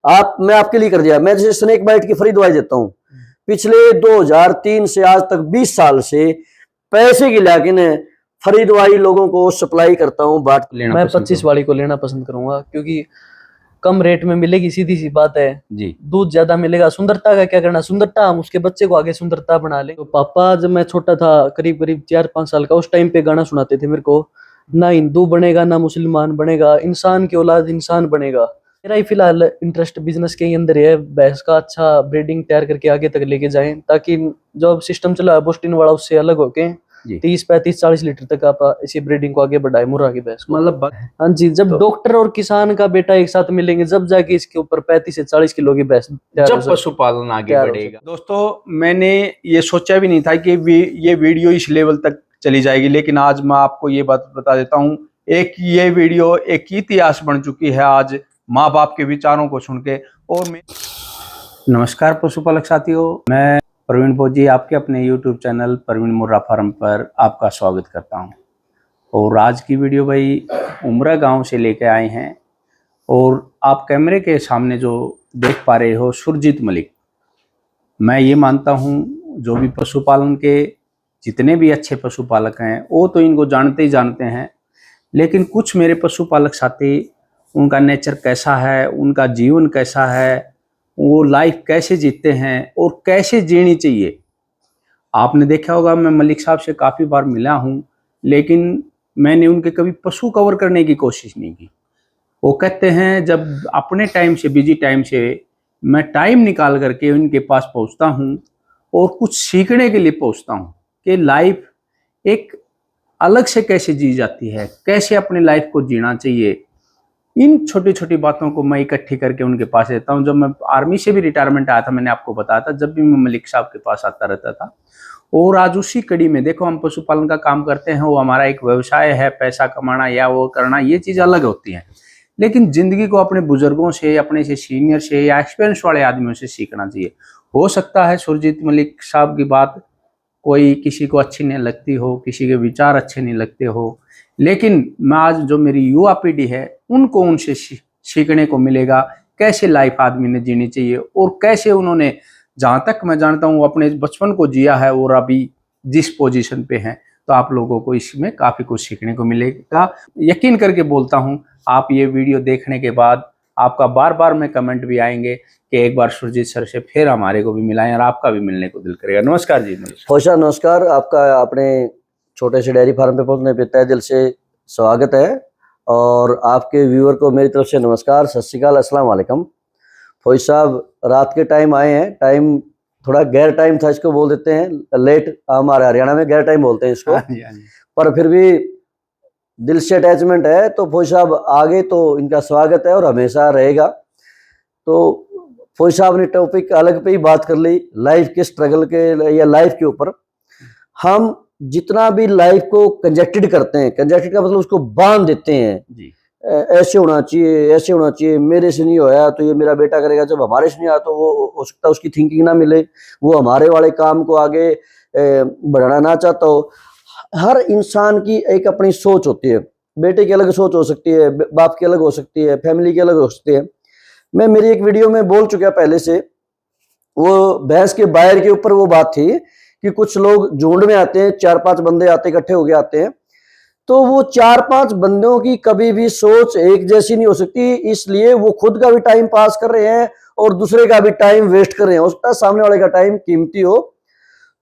मैं आपके लिए कर दिया। मैं जैसे स्नेक बाइट की फ्री दवाई देता हूँ, पिछले 2003 से आज तक 20 साल से पैसे की लेकिन फ्री दवाई लोगों को सप्लाई करता हूँ, बाट लेना। मैं 25 वाली को लेना पसंद करूंगा क्योंकि कम रेट में मिलेगी, सीधी सी बात है जी। दूध ज्यादा मिलेगा। सुंदरता का क्या करना, सुंदरता हम उसके बच्चे को आगे सुंदरता बना ले। तो पापा जब मैं छोटा था, करीब करीब 4-5 साल का, उस टाइम पे गाना सुनाते थे मेरे को, ना हिंदू बनेगा ना मुसलमान बनेगा, इंसान की औलाद इंसान बनेगा। मेरा ही फिलहाल इंटरेस्ट बिजनेस के अंदर है, भैंस का अच्छा ब्रीडिंग तैयार करके आगे तक लेके जाएं, ताकि जो सिस्टम चला है बोस्टिन वाला उससे अलग होके 30-35-40 लीटर तक आप इसी ब्रीडिंग को आगे बढ़ाए, मुर्रा की भैंस को। मतलब हाँ जी, जब डॉक्टर और किसान का बेटा एक साथ मिलेंगे जब जाके इसके ऊपर 35 से 40 किलो की भैंस जब पशुपालन आगे बढ़ेगा। दोस्तों, मैंने ये सोचा भी नहीं था कि ये वीडियो इस लेवल तक चली जाएगी, लेकिन आज मैं आपको ये बात बता देता हूँ, ये वीडियो एक इतिहास बन चुकी है आज माँ बाप के विचारों को सुन के। और नमस्कार पशुपालक साथियों, मैं प्रवीण भोजी आपके अपने YouTube चैनल प्रवीण मुर्रा फार्म पर आपका स्वागत करता हूं। और आज की वीडियो भाई उमरा गांव से लेके आए हैं, और आप कैमरे के सामने जो देख पा रहे हो सुरजीत मलिक, मैं ये मानता हूं जो भी पशुपालन के जितने भी अच्छे पशुपालक हैं वो तो इनको जानते ही जानते हैं, लेकिन कुछ मेरे पशुपालक साथी, उनका नेचर कैसा है, उनका जीवन कैसा है, वो लाइफ कैसे जीते हैं और कैसे जीनी चाहिए। आपने देखा होगा मैं मलिक साहब से काफ़ी बार मिला हूँ, लेकिन मैंने उनके कभी पशु कवर करने की कोशिश नहीं की। वो कहते हैं जब अपने टाइम से, बिजी टाइम से मैं टाइम निकाल करके उनके पास पहुँचता हूँ और कुछ सीखने के लिए पहुँचता हूँ कि लाइफ एक अलग से कैसे जी जाती है, कैसे अपनी लाइफ को जीना चाहिए। इन छोटी छोटी बातों को मैं इकट्ठी करके उनके पास देता हूँ। जब मैं आर्मी से भी रिटायरमेंट आया था, मैंने आपको बताया था, जब भी मैं मलिक साहब के पास आता रहता था। और आज उसी कड़ी में देखो, हम पशुपालन का काम करते हैं, वो हमारा एक व्यवसाय है, पैसा कमाना या वो करना, ये चीज़ अलग होती है, लेकिन जिंदगी को अपने बुजुर्गों से, अपने से सीनियर से या एक्सपीरियंस वाले आदमियों से सीखना चाहिए। हो सकता है सुरजीत मलिक साहब की बात कोई किसी को अच्छी नहीं लगती हो, किसी के विचार अच्छे नहीं लगते हो, लेकिन मैं आज जो मेरी युवा पीढ़ी है उनको उनसे सीखने को मिलेगा कैसे लाइफ आदमी ने जीनी चाहिए, और कैसे उन्होंने, जहाँ तक मैं जानता हूँ, अपने बचपन को जिया है और अभी जिस पोजीशन पे हैं। तो आप लोगों को इसमें काफ़ी कुछ सीखने को मिलेगा। यकीन करके बोलता हूँ, आप ये वीडियो देखने के बाद आपका बार बार में कमेंट भी आएंगे कि एक बार सुरजीत सर से फिर हमारे को भी मिलाएं, और आपका भी मिलने को दिल करेगा। नमस्कार जी। होशा नमस्कार, आपका अपने छोटे से डेयरी फार्म पे पहुंचने पे तहे दिल से स्वागत है, और आपके व्यूअर को मेरी तरफ से नमस्कार, सत श्री अकाल, अस्सलाम वालेकुम। फौज साहब रात के टाइम आए हैं, टाइम थोड़ा गैर टाइम था, इसको बोल देते हैं लेट, हमारे हरियाणा में गैर टाइम बोलते हैं इसको। हाँ जी, हाँ जी। पर फिर भी दिल से अटैचमेंट है, तो फौज साहब आगे तो इनका स्वागत है और हमेशा रहेगा। तो फौज साहब ने टॉपिक अलग पे ही बात कर ली, लाइफ के स्ट्रगल के या लाइफ के ऊपर। हम जितना भी लाइफ को कंजेक्टेड करते हैं, कंजेक्टेड का मतलब उसको बांध देते हैं जी, ऐसे होना चाहिए, ऐसे होना चाहिए, मेरे से नहीं होया तो ये मेरा बेटा करेगा, जब हमारे से नहीं आया तो वो हो सकता है उसकी थिंकिंग ना मिले, वो हमारे वाले काम को आगे बढ़ाना ना चाहता हो। हर इंसान की एक अपनी सोच होती है, बेटे की अलग सोच हो सकती है, बाप की अलग हो सकती है, फैमिली की अलग हो सकती है। मैं मेरी एक वीडियो में बोल चुका पहले से, वो भैंस के बायर के ऊपर वो बात थी कि कुछ लोग झुंड में आते हैं, 4-5 बंदे आते, इकट्ठे हो गए आते हैं, तो वो 4-5 बंदों की कभी भी सोच एक जैसी नहीं हो सकती, इसलिए वो खुद का भी टाइम पास कर रहे हैं और दूसरे का भी टाइम वेस्ट कर रहे हैं। हो सकता है सामने वाले का टाइम कीमती हो।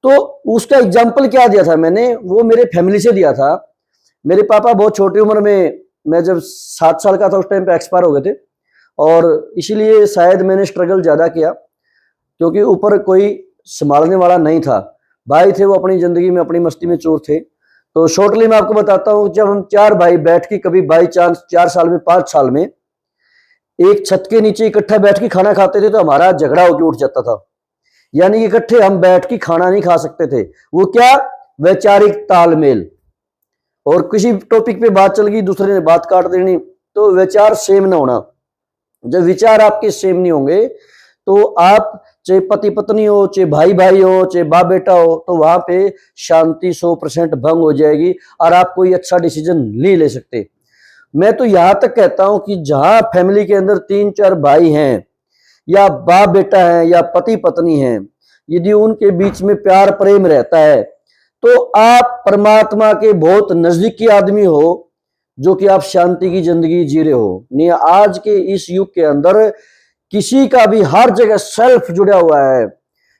तो उसका एग्जाम्पल क्या दिया था मैंने, वो मेरे फैमिली से दिया था। मेरे पापा बहुत छोटी उम्र में, मैं जब 7 साल का था उस टाइम पे एक्सपायर हो गए थे, और इसीलिए शायद मैंने स्ट्रगल ज़्यादा किया, क्योंकि ऊपर कोई संभालने वाला नहीं था। भाई थे वो अपनी ज़िंदगी में अपनी मस्ती में चोर थे। तो शॉर्टली मैं आपको बताता हूँ, जब हम 4 भाई बैठ के कभी बाई चांस 4 साल में 5 साल में एक छत के नीचे इकट्ठा बैठ के खाना खाते थे, तो हमारा झगड़ा होकर उठ जाता था। यानी इकट्ठे हम बैठ के खाना नहीं खा सकते थे। वो क्या, वैचारिक तालमेल। और किसी टॉपिक पे बात चल गई, दूसरे ने बात काट देनी, तो विचार सेम ना होना। जब विचार आपके सेम नहीं होंगे तो आप, चाहे पति पत्नी हो, चाहे भाई भाई हो, चाहे बाप बेटा हो, तो वहां पे शांति 100% भंग हो जाएगी और आप कोई अच्छा डिसीजन नहीं ले सकते। मैं तो यहां तक कहता हूं कि जहां फैमिली के अंदर 3-4 भाई हैं, या बाप बेटा है या पति पत्नी है, यदि उनके बीच में प्यार प्रेम रहता है तो आप परमात्मा के बहुत नजदीकी आदमी हो, जो कि आप शांति की जिंदगी जी रहे हो। नहीं, आज के इस युग के अंदर किसी का भी हर जगह सेल्फ जुड़ा हुआ है।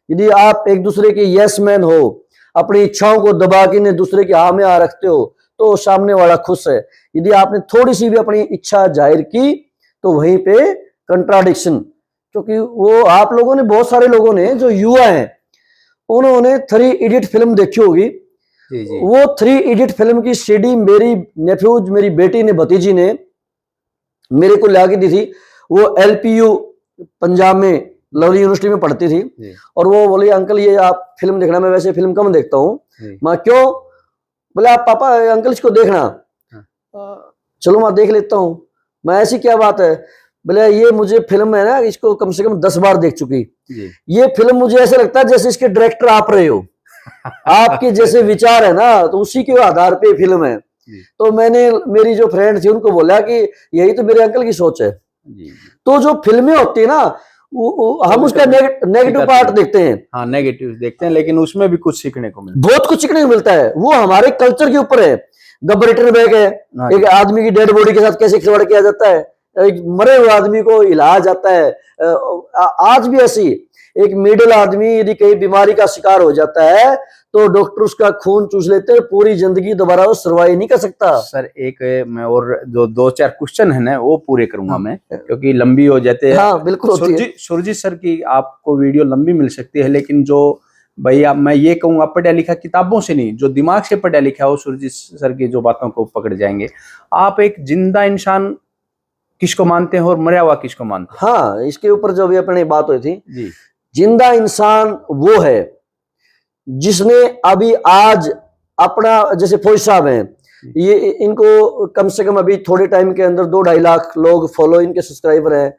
यदि आप एक दूसरे के यस मैन हो, अपनी इच्छाओं को दबा के दूसरे के हाँ में आ रखते हो, तो सामने वाला खुश है। यदि आपने थोड़ी सी भी अपनी इच्छा जाहिर की तो वहीं पे कंट्राडिक्शन, क्योंकि वो आप लोगों ने, बहुत सारे लोगों ने जो युवा हैं, उन्होंने 3 इडियट फिल्म देखी होगी। जी। वो 3 इडियट फिल्म की सीडी मेरी नेफ्यूज, मेरी बेटी ने, भतीजी ने मेरे को ला के दी थी। वो LPU पंजाब में लवली यूनिवर्सिटी में पढ़ती थी जी। और वो बोली अंकल ये आप फिल्म देखना, मैं वैसे फिल्म कम देखता हूँ। माँ क्यों? बोले आप पापा अंकल इसको देखना। चलो माँ देख लेता हूँ। मैं ऐसी क्या बात है? बोले ये मुझे फिल्म है ना, इसको कम से कम 10 बार देख चुकी। ये फिल्म मुझे ऐसा लगता है जैसे इसके डायरेक्टर आप रहे हो। आपके जैसे विचार है ना, तो उसी के आधार पे फिल्म है। तो मैंने मेरी जो फ्रेंड थी उनको बोला कि यही तो मेरे अंकल की सोच है। तो जो फिल्में होती है ना, हम उसका नेगेटिव पार्ट देखते हैं। हाँ, नेगेटिव देखते हैं, लेकिन उसमें भी कुछ सीखने को मिलता है। बहुत कुछ सीखने को मिलता है। वो हमारे कल्चर के ऊपर है। गब्बर रिटर्न बैक है, एक आदमी की डेड बॉडी के साथ कैसे खिलवाड़ किया जाता है, एक मरे हुए आदमी को इलाज जाता है। आज भी ऐसी एक मिडिल आदमी यदि कहीं बीमारी का शिकार हो जाता है तो डॉक्टर उसका खून चूस लेते हैं, पूरी जिंदगी दोबारा वो सर्वाइव नहीं कर सकता। सर एक मैं और जो 2-4 क्वेश्चन है ना वो पूरे करूंगा मैं, क्योंकि लंबी हो जाते हैं। हाँ बिल्कुल होती है। सुरजीत सर की आपको वीडियो लंबी मिल सकती है, लेकिन जो भैया मैं ये कहूंगा पढ़ा लिखा किताबों से नहीं, जो दिमाग से पढ़ा लिखा है वो सुरजीत सर की जो बातों को पकड़ जाएंगे। आप एक जिंदा इंसान किसको मानते हैं और मरा हुआ किसको मानते हैं? हाँ, इसके ऊपर जो भी अपनी बात हुई थी जी। जिंदा इंसान वो है जिसने अभी आज अपना, जैसे फौज साहब हैं, ये इनको कम से कम अभी थोड़े टाइम के अंदर 2-2.5 लाख लोग फॉलो, इनके सब्सक्राइबर हैं।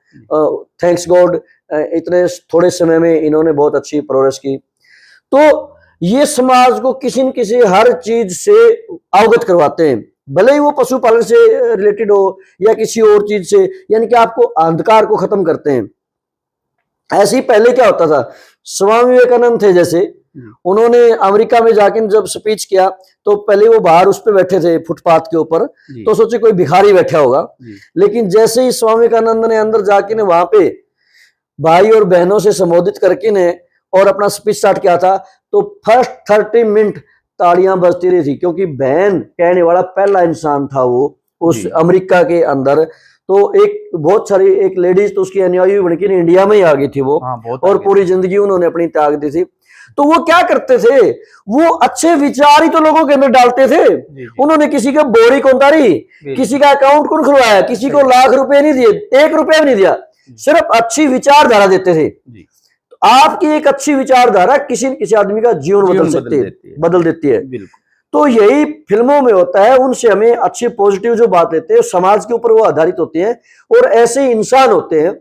थैंक्स गॉड, इतने थोड़े समय में इन्होंने बहुत अच्छी प्रोग्रेस की। तो ये समाज को किसी न किसी हर चीज से अवगत करवाते हैं, भले ही वो पशुपालन से रिलेटेड हो या किसी और चीज से, यानी कि आपको अंधकार को खत्म करते हैं। ऐसे ही पहले क्या होता था, स्वामी विवेकानंद थे जैसे, उन्होंने अमेरिका में जाके जब स्पीच किया तो पहले वो बाहर उस पे बैठे थे फुटपाथ के ऊपर, तो सोचे कोई भिखारी बैठा होगा। लेकिन जैसे ही स्वामी विवेकानंद ने अंदर जाके ने वहां पे भाई और बहनों से संबोधित करके ने और अपना स्पीच स्टार्ट किया था, तो फर्स्ट 30 मिनट तालियां बजती रही थी, क्योंकि बहन कहने वाला पहला इंसान था वो उस अमेरिका के अंदर। तो एक बहुत सारी एक लेडीज तो उसकी अनुयायी बन के इंडिया में ही आ गई थी वो, और पूरी जिंदगी उन्होंने अपनी त्याग दी थी। तो वो क्या करते थे, वो अच्छे विचार ही तो लोगों के अंदर डालते थे। उन्होंने किसी का बोरी कौन तारी, किसी का अकाउंट कौन खुलवाया, किसी को लाख रुपए नहीं दिए, 1 रुपया भी नहीं दिया, सिर्फ अच्छी विचारधारा देते थे। आपकी एक अच्छी विचारधारा किसी न किसी आदमी का जीवन बदल देती है। तो यही फिल्मों में होता है, उनसे हमें अच्छी पॉजिटिव जो बात लेते हैं समाज के ऊपर वो आधारित होती है, और ऐसे इंसान होते हैं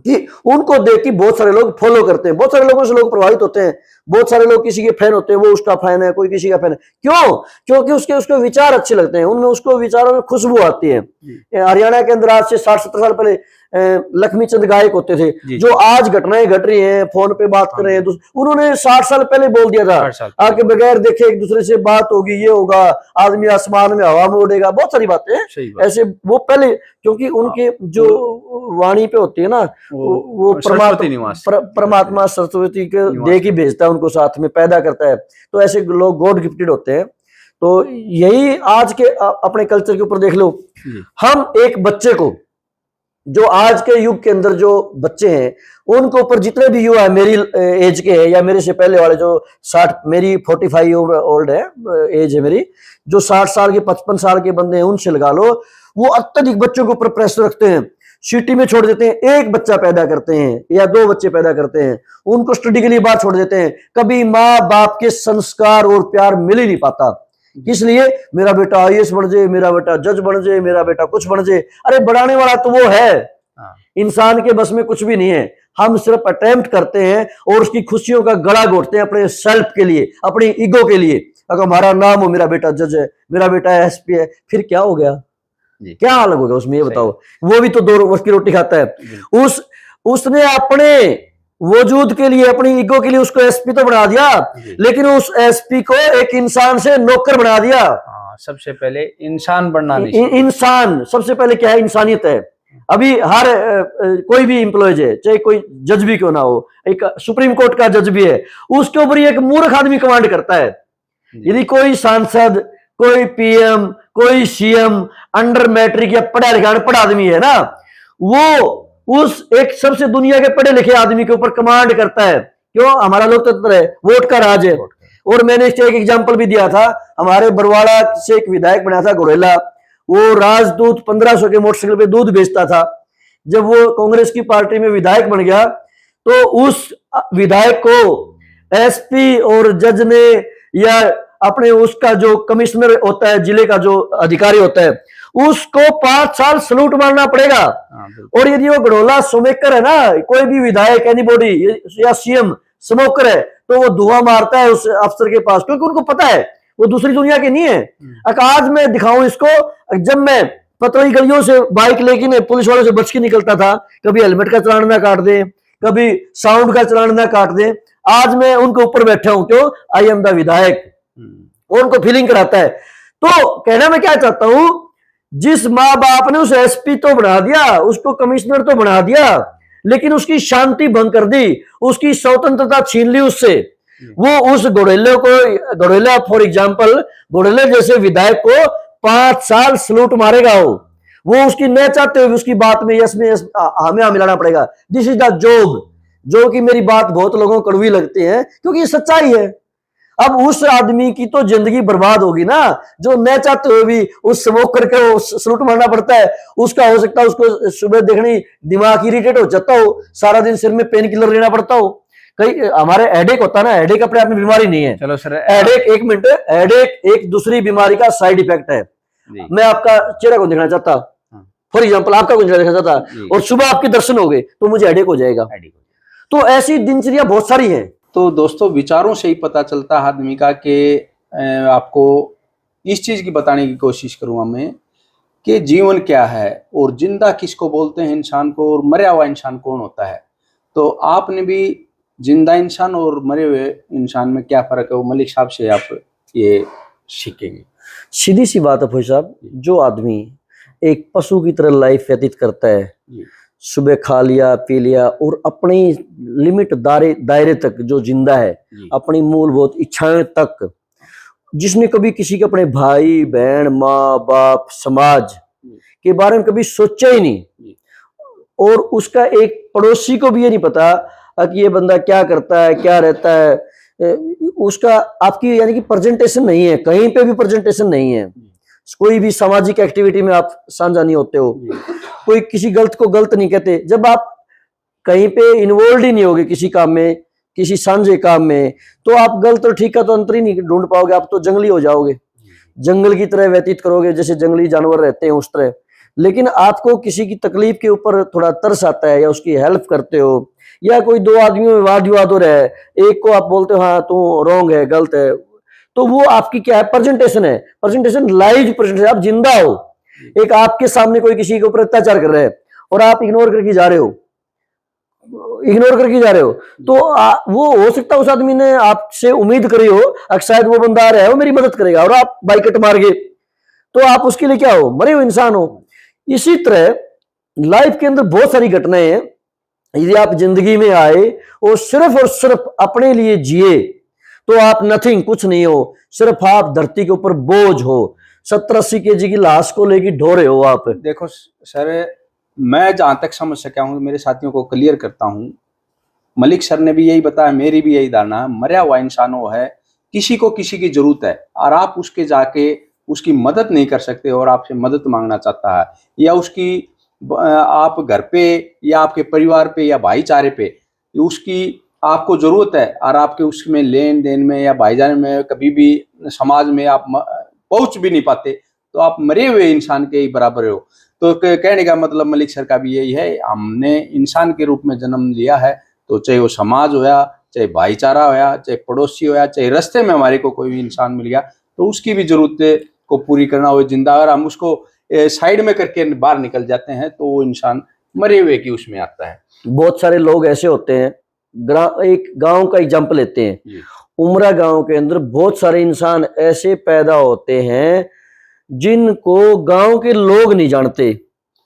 कि उनको देख के बहुत सारे लोग फॉलो करते हैं, बहुत सारे लोगों से लोग प्रभावित होते हैं। बहुत सारे लोग किसी के फैन होते हैं, वो उसका फैन है, कोई किसी का फैन है। क्यों? क्योंकि उसके विचार अच्छे लगते हैं, उनमें उसको विचारों में खुशबू आती है। हरियाणा के अंदर आज से 60-70 साल पहले लक्ष्मी चंद गायक होते थे, जो आज घटनाएं घट रही हैं, फोन पे बात कर रहे हैं, उन्होंने 60 साल पहले बोल दिया था, आके बगैर देखे एक दूसरे से बात होगी, ये होगा, आदमी आसमान में हवा में उड़ेगा, बहुत सारी बातें ऐसे वो पहले, क्योंकि उनके जो वाणी पे होती है ना, वो परमात्मा सरस्वती के दे के भेजता है, उनको साथ में पैदा करता है। तो ऐसे लोग गॉड गिफ्टेड होते हैं। तो यही आज के अपने कल्चर के ऊपर देख लो, हम एक बच्चे को, जो आज के युग के अंदर जो बच्चे हैं, उनके ऊपर जितने भी युवा है, मेरी एज के हैं या मेरे से पहले वाले जो 60, मेरी 45 ओल्ड है एज है मेरी, जो 60 साल के 55 साल के बंदे हैं, उनसे लगा लो, वो अत्यधिक बच्चों के ऊपर प्रेशर रखते हैं, सिटी में छोड़ देते हैं, 1 बच्चा पैदा करते हैं या 2 बच्चे पैदा करते हैं, उनको स्टडी के लिए बाहर छोड़ देते हैं। कभी माँ बाप के संस्कार और प्यार मिल ही नहीं पाता। इसलिए मेरा बेटा IAS बन जाए, मेरा बेटा जज बन जाए, मेरा बेटा कुछ बन जाए। अरे बढ़ाने वाला तो वो है, इंसान के बस में कुछ भी नहीं है। हम सिर्फ अटेम्प्ट करते हैं और उसकी खुशियों का गला घोटते हैं अपने सेल्फ के लिए, अपनी ईगो के लिए। अगर हमारा नाम हो, मेरा बेटा जज है, मेरा बेटा SP है, फिर क्या हो गया? क्या अलग होगा उसमें, ये बताओ? वो भी तो 2 वर्ष की रोटी खाता है। उसने अपने वजूद के लिए, अपनी ईगो के लिए उसको एसपी तो बना दिया, लेकिन उस एसपी को एक इंसान से नौकर बना दिया। हाँ, सबसे पहले इंसान बनना नहीं चाहिए। इंसान सबसे पहले क्या है, इंसानियत है। अभी हर कोई भी एम्प्लॉयज है, चाहे कोई जज भी क्यों ना हो, एक सुप्रीम कोर्ट का जज भी है, उसके ऊपर एक मूर्ख आदमी कमांड करता है। यदि कोई सांसद, कोई पीएम, कोई सीएम अंडर मैट्रिक या पढ़ा लिखा अनपढ़ आदमी है ना, वो उस एक सबसे दुनिया के पढ़े लिखे आदमी के ऊपर कमांड करता है। क्यों? हमारा लोकतंत्र है, वोट का राज है। और मैंने इससे एक एग्जांपल भी दिया था, हमारे बरवाड़ा से एक विधायक बना था घोड़ेला, वो राजदूत 1500 के मोटरसाइकिल पे दूध बेचता था। जब वो कांग्रेस की पार्टी में विधायक बन गया तो उस विधायक को एसपी और जज ने या अपने उसका जो कमिश्नर होता है, जिले का जो अधिकारी होता है, उसको 5 साल सलूट मारना पड़ेगा। और यदि वो गढ़ोला स्मोकर है ना, कोई भी विधायक एनीबॉडी या सीएम स्मोकर है, तो वो धुआं मारता है उस अफसर के पास, क्योंकि उनको पता है वो दूसरी दुनिया के नहीं है। आज मैं दिखाऊं इसको, जब मैं पतली गलियों से बाइक लेके पुलिस वालों से बच के निकलता था, कभी हेलमेट का चालान ना काट दे, कभी साउंड का चालान ना काट दे, आज मैं उनके ऊपर बैठा हूं। क्यों? आई एम द विधायक। और उनको फीलिंग कराता है। तो कहना मैं क्या चाहता हूं, जिस माँ बाप ने उस एसपी तो बना दिया, उसको कमिश्नर तो बना दिया, लेकिन उसकी शांति भंग कर दी, उसकी स्वतंत्रता छीन ली उससे। वो उस घोड़ेले को, घोड़ेला फॉर एग्जाम्पल, घोड़ेले जैसे विधायक को 5 साल सलूट मारेगा। वो उसकी न चाहते हुए उसकी बात में यस में यस हमें मिलाना पड़ेगा। This is the job. जो कि मेरी बात बहुत लोगों को कड़वी लगती है, क्योंकि ये सच्चाई है। अब उस आदमी की तो जिंदगी बर्बाद होगी ना, जो न चाहते हुए भी उस स्मोकर को सलूट मारना पड़ता है। उसका हो सकता है उसको सुबह देखनी दिमाग इरिटेट हो जाता हो, सारा दिन सिर में पेन किलर लेना पड़ता हो। कई हमारे हेडेक होता है ना, हेडेक अपने आप में बीमारी नहीं है। चलो सर, हेडेक, एक मिनट, हेडेक एक दूसरी बीमारी का साइड इफेक्ट है। मैं आपका चेहरा को देखना चाहता, फॉर एग्जाम्पल आपका को देखना चाहता, और सुबह आपके दर्शन हो गए तो मुझे हेडेक हो जाएगा। तो ऐसी दिनचर्या बहुत सारी है। तो दोस्तों, विचारों से ही पता चलता है आदमी का कि आपको इस चीज की बताने की कोशिश करूंगा मैं कि जीवन क्या है और जिंदा किसको बोलते हैं इंसान को, और मरा हुआ इंसान कौन होता है। तो आपने भी जिंदा इंसान और मरे हुए इंसान में क्या फर्क है, वो मलिक साहब से आप ये सीखेंगे। सीधी सी बात है भाई साहब, जो आदमी एक पशु की तरह लाइफ व्यतीत करता है, सुबह खा लिया पी लिया और अपनी लिमिट दायरे तक जो जिंदा है, अपनी मूलभूत इच्छाएं तक, जिसने कभी किसी के अपने भाई बहन माँ बाप समाज के बारे में कभी सोचा ही नहीं, और उसका एक पड़ोसी को भी ये नहीं पता कि ये बंदा क्या करता है, क्या रहता है, उसका आपकी यानी कि प्रेजेंटेशन नहीं है, कहीं पे भी प्रेजेंटेशन नहीं है। कोई भी सामाजिक एक्टिविटी में आप साझा नहीं होते हो, कोई किसी गलत को गलत नहीं कहते। जब आप कहीं पे इन्वॉल्व ही नहीं होगे किसी काम में, किसी साझे काम में, तो आप गलत और ठीक का तो अंतर ही नहीं ढूंढ पाओगे। आप तो जंगली हो जाओगे, जंगल की तरह व्यतीत करोगे जैसे जंगली जानवर रहते हैं उस तरह। लेकिन आपको किसी की तकलीफ के ऊपर थोड़ा तरस आता है, या उसकी हेल्प करते हो, या कोई दो आदमियों में वाद विवाद हो रहा है, एक को आप बोलते हो हाँ तू रॉन्ग है, गलत है, तो वो आपकी क्या है, प्रेजेंटेशन है। प्रेजेंटेशन, लाइव प्रेजेंटेशन, आप जिंदा हो। एक आपके सामने कोई किसी के ऊपर अत्याचार कर रहा है और आप इग्नोर करके जा रहे हो, तो वो हो सकता है उस आदमी ने आपसे उम्मीद करी हो शायद वो बंदा आ रहा है वो मेरी मदद करेगा, और आप बाइकट मार गए, तो आप उसके लिए क्या हो, मरे हुए इंसान हो। इसी तरह लाइफ के अंदर बहुत सारी घटनाएं हैं। यदि आप जिंदगी में आए और सिर्फ अपने लिए जिए, तो आप नथिंग, कुछ नहीं हो, सिर्फ आप धरती के ऊपर बोझ हो, 70-80 kg की लाश को लेकर ढो रहे हो आप। देखो सर, मैं जहां तक समझ सका हूं, मेरे साथियों को क्लियर करता हूं, मलिक सर ने भी यही बताया, मेरी भी यही धारणा, मरा हुआ इंसान वो है, किसी को किसी की जरूरत है और आप उसके जाके उसकी मदद नहीं कर सकते और आपसे मदद मांगना चाहता है, या उसकी आप घर पे या आपके परिवार पे या भाईचारे पे उसकी आपको जरूरत है और आपके उसमें लेन देन में या भाईचारे में कभी भी समाज में आप पहुंच भी नहीं पाते, तो आप मरे हुए इंसान के ही बराबर हो। तो कहने का मतलब मलिक सर का भी यही है, हमने इंसान के रूप में जन्म लिया है, तो चाहे वो समाज होया, चाहे भाईचारा होया, चाहे पड़ोसी होया, चाहे रास्ते में हमारे को कोई भी इंसान मिल गया, तो उसकी भी जरूरत को पूरी करना हो जिंदा, और हम उसको साइड में करके बाहर निकल जाते हैं, तो वो इंसान मरे हुए की उसमें आता है। बहुत सारे लोग ऐसे होते हैं, एक गांव का एग्जाम्पल लेते हैं, जी। उमरा गांव के अंदर बहुत सारे इंसान ऐसे पैदा होते हैं जिनको गांव के लोग नहीं जानते,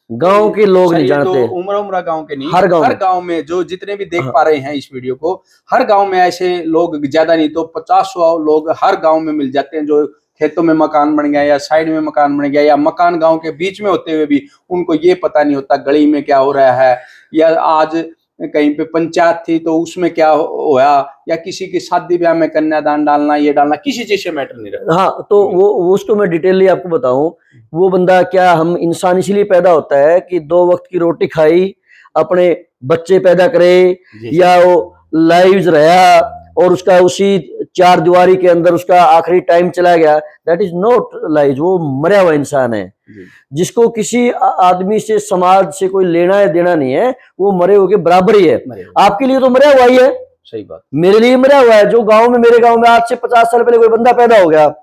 गांव के लोग सर, नहीं ये जानते। तो उमरा गांव के नहीं, हर गांव हर में। गांव में जो जितने भी देख हाँ। पा रहे हैं इस वीडियो को, हर गांव में ऐसे लोग, ज्यादा नहीं तो 50-100 लोग हर गांव में मिल जाते हैं, जो खेतों में मकान बन गया या साइड में मकान बन गया या मकान गांव के बीच में होते हुए भी उनको ये पता नहीं होता गली में क्या हो रहा है, या आज कहीं पे पंचायत थी तो उसमें क्या होया, या किसी की शादी ब्याह में कन्यादान डालना, ये डालना, किसी चीज से मैटर नहीं रहता। हाँ, तो वो उसको मैं डिटेलली आपको बताऊं, वो बंदा क्या, हम इंसान इसलिए पैदा होता है कि 2 वक्त की रोटी खाई, अपने बच्चे पैदा करे, या वो लाइव्स रहा और उसका उसी 4 दीवारी के अंदर उसका आखिरी टाइम चला गया, दैट इज नॉट लाइव। वो मरा हुआ इंसान है जिसको किसी आदमी से, समाज से कोई लेना है देना नहीं है, वो मरे हुए के बराबर ही है। आपके लिए तो मरा हुआ ही है, सही बात, मेरे लिए मरा हुआ है। जो गांव में, मेरे गांव में आज से 50 साल पहले कोई बंदा पैदा हो गया,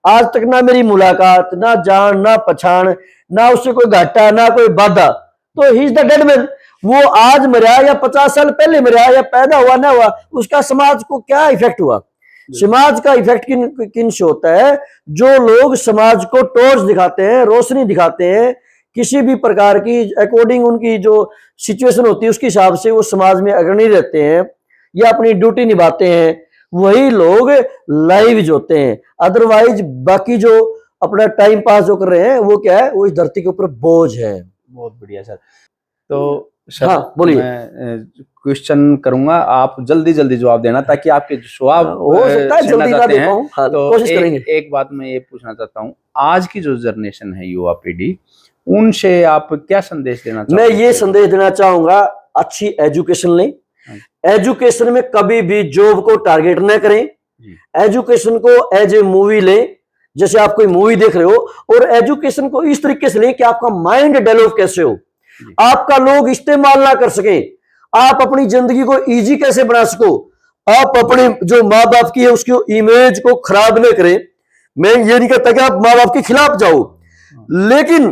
आज तक ना मेरी मुलाकात, ना जान, ना पहचान, ना उससे कोई घाटा, ना कोई बाधा, तो he is the dead man. वो आज मरा या 50 साल पहले मरा या पैदा हुआ ना हुआ, उसका समाज को क्या इफेक्ट हुआ? समाज का इफेक्ट किन से होता है? जो लोग समाज को टॉर्च दिखाते हैं, रोशनी दिखाते हैं, किसी भी प्रकार की अकॉर्डिंग उनकी जो सिचुएशन होती है उसके हिसाब से वो समाज में अग्रणी रहते हैं या अपनी ड्यूटी निभाते हैं, वही लोग लाइव होते हैं। अदरवाइज बाकी जो अपना टाइम पास जो कर रहे हैं वो क्या है, वो इस धरती के ऊपर बोझ है। बहुत बढ़िया सर। तो सर, हाँ, बोलिए। मैं क्वेश्चन करूंगा, आप जल्दी जल्दी जवाब देना ताकि आपके जवाब हो सकता है जल्दी ना दे पाऊं, हाँ, तो कोशिश करेंगे। एक बात मैं ये पूछना चाहता हूँ, आज की जो जनरेशन है, युवा पीढ़ी, उनसे आप क्या संदेश देना चाहते मैं हैं? ये संदेश देना चाहूंगा, अच्छी एजुकेशन लें, एजुकेशन में कभी भी जॉब को टारगेट न करें, एजुकेशन को एज ए मूवी लें, जैसे आप कोई मूवी देख रहे हो, और एजुकेशन को इस तरीके से लें कि आपका माइंड डेवलप कैसे हो, आपका लोग इस्तेमाल ना कर सके, आप अपनी जिंदगी को इजी कैसे बना सको, आप अपने जो माँ बाप की है उसकी इमेज को खराब न करें। मैं ये नहीं कहता कि आप माँ बाप के खिलाफ जाओ, लेकिन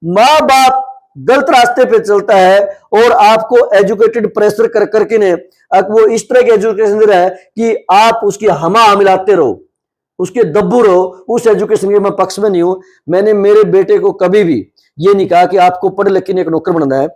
माँ बाप गलत रास्ते पे चलता है और आपको एजुकेटेड प्रेशर कर करके ने वो इस तरह के एजुकेशन दे रहा है कि आप उसकी हमा मिलाते रहो, उसके दब्बू रहो। उस एजुकेशन के मैं पक्ष में नहीं हूं। मैंने मेरे बेटे को कभी भी ये नहीं कहा कि आपको पढ़ लिख के एक नौकर बनना है।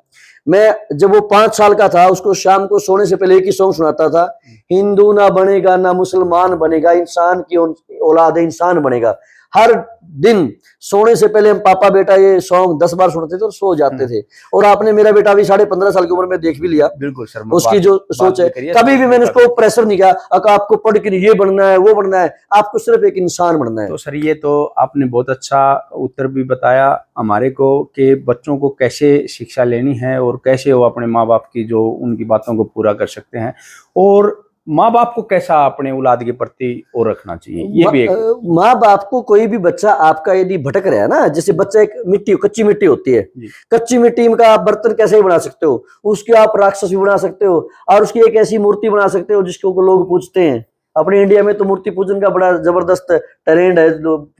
मैं जब वो 5 साल का था, उसको शाम को सोने से पहले एक ही सॉन्ग सुनाता था, हिंदू ना बनेगा ना मुसलमान बनेगा, इंसान की औलाद है इंसान बनेगा। हर दिन सोने से पहले हम पापा बेटा ये सॉन्ग 10 बार सुनते थे और सो जाते थे। और आपने मेरा बेटा भी 15.5 साल की उम्र में देख भी लिया। बिल्कुल सर, उसकी जो सोच है, कभी भी मैंने उसको प्रेशर नहीं किया आपको पढ़ के ये बनना है वो बनना है, आपको सिर्फ एक इंसान बनना है। तो सर, ये तो आपने बहुत अच्छा उत्तर भी बताया हमारे को कि बच्चों को कैसे शिक्षा लेनी है और कैसे वो अपने माँ बाप की जो उनकी बातों को पूरा कर सकते हैं, और माँ बाप को कैसा अपने औलाद के प्रति और रखना चाहिए, ये भी एक माँ बाप को। कोई भी बच्चा आपका यदि भटक रहा है ना, जैसे बच्चा एक मिट्टी, कच्ची मिट्टी होती है, कच्ची मिट्टी का आप बर्तन कैसे ही बना सकते हो, उसके आप राक्षस भी बना सकते हो और उसकी एक ऐसी मूर्ति बना सकते हो जिसको लोग पूजते हैं। अपने इंडिया में तो मूर्ति पूजन का बड़ा जबरदस्त ट्रेंड है,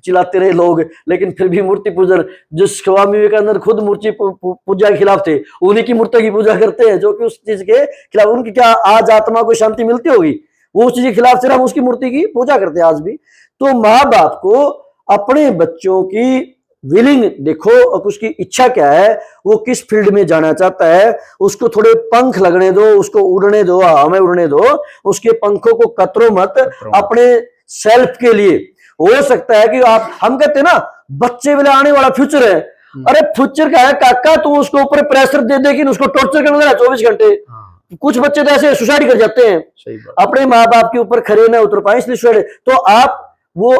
चिल्लाते रहे लोग, लेकिन फिर भी मूर्ति पूजन, जो स्वामी विवेकानंद खुद मूर्ति पूजा के खिलाफ थे, उन्हीं की मूर्ति की पूजा करते हैं जो कि उस चीज के खिलाफ। उनकी क्या आज आत्मा को शांति मिलती होगी? वो उस चीज के खिलाफ सिर्फ हम उसकी मूर्ति की पूजा करते हैं आज भी। तो माँ बाप को अपने बच्चों की विलिंग देखो, उसकी इच्छा क्या है, वो किस फील्ड में जाना चाहता है, उसको थोड़े पंख लगने दो, उसको उड़ने दो, हमें उड़ने दो, उसके पंखों को कतरो मत। अपने सेल्फ के लिए हो सकता है कि आप, हम कहते हैं ना बच्चे वाले आने वाला फ्यूचर है, अरे फ्यूचर का है काका, तू उसको ऊपर प्रेशर दे देगी, उसको टॉर्चर करने लगा 24 घंटे। कुछ बच्चे तो ऐसे सुसाइड कर जाते हैं, अपने माँ बाप के ऊपर खड़े ना उतर पाए इसलिए सुसाइड। तो आप वो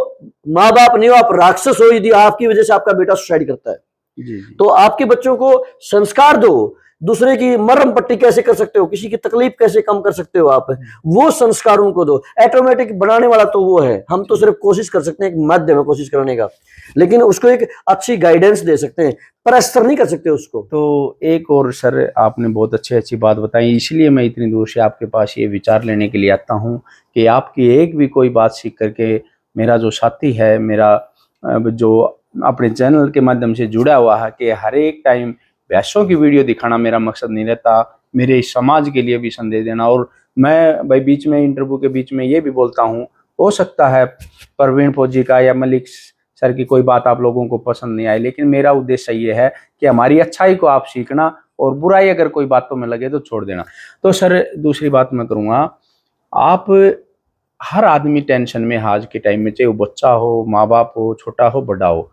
माँ बाप नहीं हो, आप राक्षस हो यदि आपकी वजह से आपका बेटा सुसाइड करता है। तो आपके बच्चों को संस्कार दो, दूसरे की मरहम पट्टी कैसे कर सकते हो, किसी की तकलीफ कैसे कम कर सकते हो, आप वो संस्कार उनको दो। ऑटोमेटिक बनाने वाला तो वो है, हम तो सिर्फ कोशिश कर सकते हैं, एक माध्यम है कोशिश करने का, लेकिन उसको एक अच्छी गाइडेंस दे सकते हैं, प्रेशर नहीं कर सकते उसको। तो एक और सर, आपने बहुत अच्छी बात बताई, इसलिए मैं इतनी दूर से आपके पास ये विचार लेने के लिए आता हूँ कि आपकी एक भी कोई बात सीख करके मेरा जो साथी है, मेरा जो अपने चैनल के माध्यम से जुड़ा हुआ है, कि हर एक टाइम पैसों की वीडियो दिखाना मेरा मकसद नहीं रहता, मेरे इस समाज के लिए भी संदेश देना। और मैं भाई बीच में इंटरव्यू के बीच में ये भी बोलता हूँ, हो सकता है परवीन फौजी का या मलिक सर की कोई बात आप लोगों को पसंद नहीं आई, लेकिन मेरा उद्देश्य ये है कि हमारी अच्छाई को आप सीखना और बुराई अगर कोई बातों में लगे तो छोड़ देना। तो सर दूसरी बात मैं करूँगा, आप हर आदमी टेंशन में आज के टाइम में, चाहे वो बच्चा हो, माँ बाप हो, छोटा हो, बड़ा हो,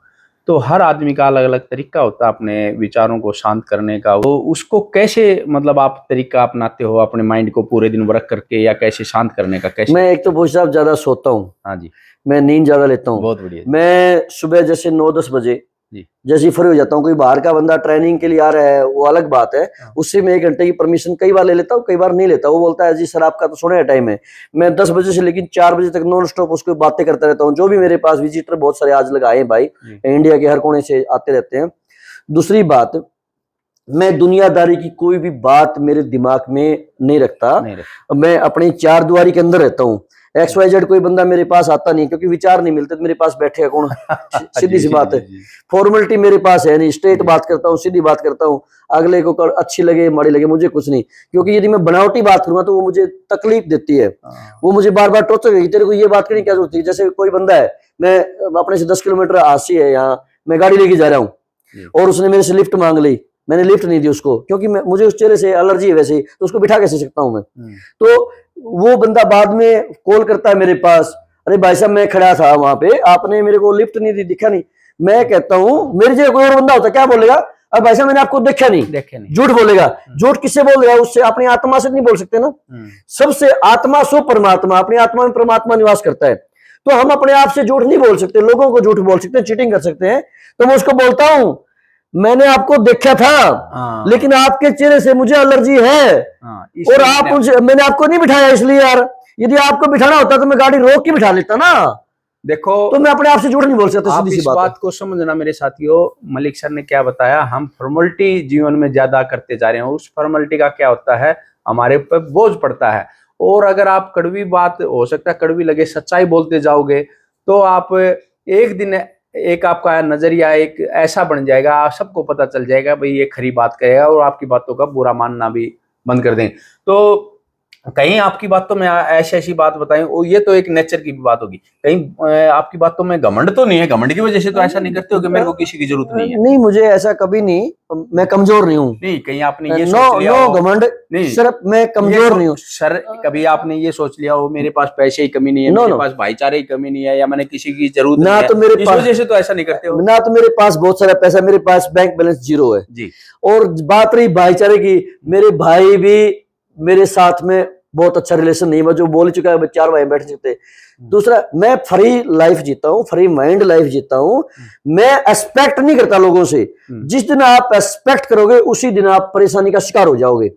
तो हर आदमी का अलग अलग तरीका होता है अपने विचारों को शांत करने का। वो उसको कैसे मतलब आप तरीका अपनाते हो अपने माइंड को पूरे दिन वर्क करके, या कैसे शांत करने का कैसे? मैं एक तो भाई साहब ज्यादा सोता हूँ। हाँ जी, मैं नींद ज्यादा लेता हूँ। बहुत बढ़िया। मैं सुबह जैसे 9-10 बजे जी। जैसे ही फ्री हो जाता हूँ, कोई बाहर का बंदा ट्रेनिंग के लिए आ रहा है वो अलग बात है, उससे मैं 1 घंटे की परमिशन कई बार ले लेता हूँ, कई बार नहीं लेता। वो बोलता है जी सर आपका तो सोने का टाइम है, मैं 10 बजे से लेकिन 4 बजे तक नॉन स्टॉप उसको बातें करता रहता हूँ। जो भी मेरे पास विजिटर बहुत सारे आज लगाए हैं भाई, इंडिया के हर कोने से आते रहते हैं। दूसरी बात, मैं दुनियादारी की कोई भी बात मेरे दिमाग में नहीं रखता। मैं अपनी 4 दीवारी के अंदर रहता हूँ। XYZ कोई बंदा मेरे पास आता नहीं, क्योंकि विचार नहीं मिलते तो मेरे पास बैठेगा कौन? सीधी सी बात है। फॉर्मेलिटी मेरे पास है नहीं, स्ट्रेट बात करता हूँ, सीधी बात करता हूँ। अगले को अच्छी लगे माड़ी लगे मुझे कुछ नहीं, क्योंकि यदि मैं बनावटी बात करूंगा तो वो मुझे तकलीफ देती है। वो मुझे बार बार टोचर देगी, तेरे को ये बात करने की क्या जरूरत है? जैसे कोई बंदा है, मैं अपने से 10 किलोमीटर आसी है यहाँ, मैं गाड़ी लेके जा रहा हूँ और उसने मेरे से लिफ्ट मांग ली, मैंने लिफ्ट नहीं दी उसको, क्योंकि मुझे उस चेहरे से एलर्जी है वैसे ही, तो उसको बिठा कैसे सकता हूँ मैं? तो वो बंदा बाद में कॉल करता है मेरे पास, अरे भाई साहब मैं खड़ा था वहां पे, आपने मेरे को लिफ्ट नहीं दी, दिखा नहीं। मैं कहता हूँ मेरे जगह कोई और बंदा होता क्या बोलेगा? अब भाई साहब मैंने आपको देखा नहीं। झूठ बोलेगा। झूठ किससे बोल रहा है? उससे अपनी आत्मा से नहीं बोल सकते ना। सबसे आत्मा सो परमात्मा, अपनी आत्मा में परमात्मा निवास करता है। तो हम अपने आप से झूठ नहीं बोल सकते, लोगों को झूठ बोल सकते हैं, चीटिंग कर सकते हैं। तो मैं उसको बोलता हूं मैंने आपको देखा था, लेकिन आपके चेहरे से मुझे एलर्जी है और आप उनसे, मैंने आपको नहीं बिठाया इसलिए यार, यदि आपको बिठाना होता तो मैं गाड़ी रोक के बिठा लेता ना। देखो, तो मैं अपने आप से झूठ नहीं बोल सकता। आप इस बात को समझना मेरे साथियों, मलिक सर ने क्या बताया, हम फॉर्मेलिटी जीवन में ज्यादा करते जा रहे हैं। उस फॉर्मेलिटी का क्या होता है, हमारे ऊपर बोझ पड़ता है। और अगर आप कड़वी बात, हो सकता है कड़वी लगे, सच्चाई बोलते जाओगे तो आप एक दिन एक आपका नजरिया एक ऐसा बन जाएगा, आप सबको पता चल जाएगा भाई ये खरी बात करेगा, और आपकी बातों का बुरा मानना भी बंद कर दें। तो कहीं आपकी बातों में ऐसी बात बताएं, वो ये तो एक नेचर की भी बात होगी, कहीं आपकी बातों में घमंड तो नहीं है? घमंड की वजह से तो ऐसा नहीं करते हो कि मेरे को किसी की जरूरत नहीं है? नहीं, मुझे ऐसा कभी नहीं, मैं कमजोर नहीं हूँ। नहीं, कहीं आपने ये सोच लिया हो? घमंड नहीं सर, मैं कमजोर नहीं हूँ सर। कभी आपने ये सोच लिया हो मेरे पास पैसे की कमी नहीं है, मेरे पास भाईचारे की कमी नहीं है, या मैंने किसी की जरूरत ना, तो मेरे इस वजह से तो ऐसा नहीं करते हो ना। तो मेरे पास बहुत सारा पैसा, मेरे पास बैंक बैलेंस 0 है जी। और बात रही भाईचारे की, मेरे भाई भी मेरे साथ में बहुत अच्छा रिलेशन नहीं है, जो बोल चुका है 4 भाई बैठ सकते। दूसरा, मैं फ्री लाइफ जीता हूँ, फ्री माइंड लाइफ जीता हूँ। मैं एक्सपेक्ट नहीं करता लोगों से। जिस दिन आप एक्सपेक्ट करोगे उसी दिन आप परेशानी का शिकार हो जाओगे।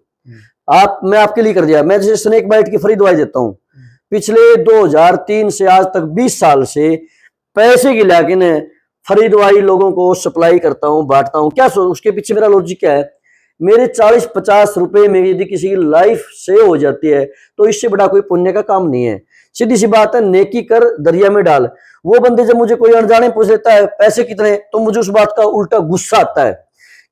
मैं आपके लिए कर दिया, मैं जैसे स्नेक बाइट की फ्री दवाई देता हूँ, पिछले 2003 से आज तक 20 साल से पैसे की लेकिन फ्री दवाई लोगों को सप्लाई करता हूँ, बांटता हूँ। क्या उसके पीछे मेरा लॉजिक क्या है? मेरे 40-50 रुपए में यदि किसी की लाइफ सेव हो जाती है तो इससे बड़ा कोई पुण्य का काम नहीं है। सीधी सी बात है, नेकी कर दरिया में डाल। वो बंदे जब मुझे कोई अनजाने पूछ लेता है पैसे कितने, तो मुझे उस बात का उल्टा गुस्सा आता है।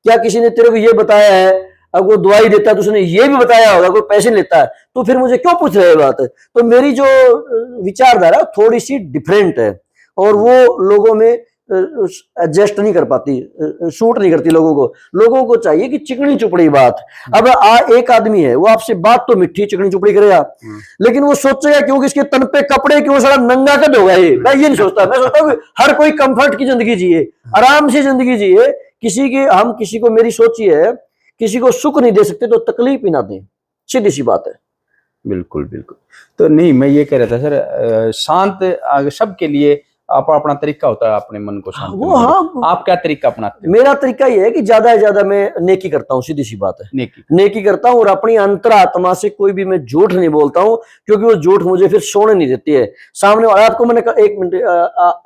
क्या किसी ने तेरे को ये बताया है? अब वो दवाई देता है तो उसने ये भी बताया होगा, कोई पैसे लेता है तो फिर मुझे क्यों पूछ रहे बात? तो मेरी जो विचारधारा थोड़ी सी डिफरेंट है और वो लोगों में एडजस्ट नहीं कर पाती, सूट नहीं करती लोगों को। लोगों को चाहिए कि चिकनी चुपड़ी बात। अब एक आदमी है, वो आपसे बात तो मिठी चिकनी चुपड़ी करेगा, लेकिन वो सोचेगा क्योंकि इसके तन पे कपड़े क्यों सारा नंगा कद होगा ये। मैं ये नहीं सोचता, मैं सोचता हूँ हर कोई कंफर्ट की जिंदगी जिए, आराम से जिंदगी जिए। हम किसी को, मेरी सोच ये है, किसी को सुख नहीं दे सकते तो तकलीफ ही ना दें, सीधी सी बात है। बिल्कुल बिल्कुल। तो नहीं, मैं ये कह रहा था सर, शांत सबके लिए अपना तरीका होता है अपने मन को शांत करने का। आप क्या तरीका अपनाते हो? मेरा तरीका ये है कि ज्यादा से ज्यादा मैं नेकी करता हूँ, सीधी सी बात है। नेकी करता हूँ और अपनी अंतरात्मा से कोई भी मैं झूठ नहीं बोलता हूँ, क्योंकि वो झूठ मुझे फिर सोने नहीं देती है। सामने वाला, आपको मैंने कहा 1 मिनट,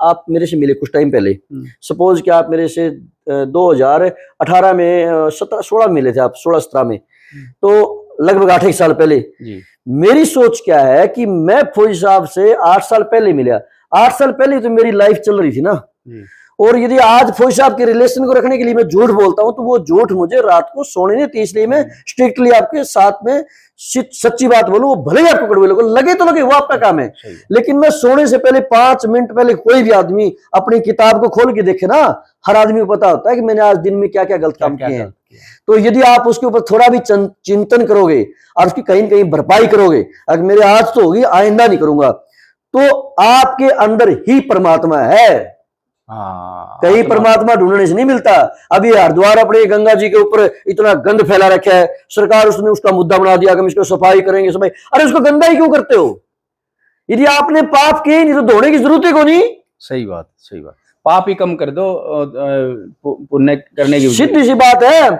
आप मेरे से मिले कुछ टाइम पहले, सपोज कि आप मेरे से 2018 में 17-16 मिले थे, आप 16-17 में, तो लगभग 8 साल पहले। मेरी सोच क्या है कि मैं फौजी साहब से 8 साल पहले मिला। 8 साल पहले तो मेरी लाइफ चल रही थी ना, और यदि आज फौज साहब के रिलेशन को रखने के लिए मैं झूठ बोलता हूं तो वो झूठ मुझे रात को सोने नहीं देती, इसलिए मैं स्ट्रिक्टली आपके साथ में सच्ची बात बोलूं, वो भले ही आपको कड़वे लगे तो लगे, वो आपका काम है, लेकिन मैं सोने से पहले 5 मिनट पहले कोई भी आदमी अपनी किताब को खोल के देखे ना, हर आदमी को पता होता है कि मैंने आज दिन में क्या क्या गलत काम किए हैं। तो यदि आप उसके ऊपर थोड़ा भी चिंतन करोगे और उसकी कहीं न कहीं भरपाई करोगे, अगर मेरे आज तो होगी आइंदा नहीं करूंगा, तो आपके अंदर ही परमात्मा है। कहीं परमात्मा ढूंढने से नहीं मिलता। अभी हरिद्वार अपने गंगा जी के ऊपर इतना गंद फैला रखा है, सरकार उसने उसका मुद्दा बना दिया कि हम इसको सफाई करेंगे सफाई। अरे उसको गंदा ही क्यों करते हो? यदि आपने पाप किए नहीं तो धोने की जरूरत ही को नहीं। सही बात, सही बात। पाप ही कम कर दो, पुण्य करने की सीधी सी बात है।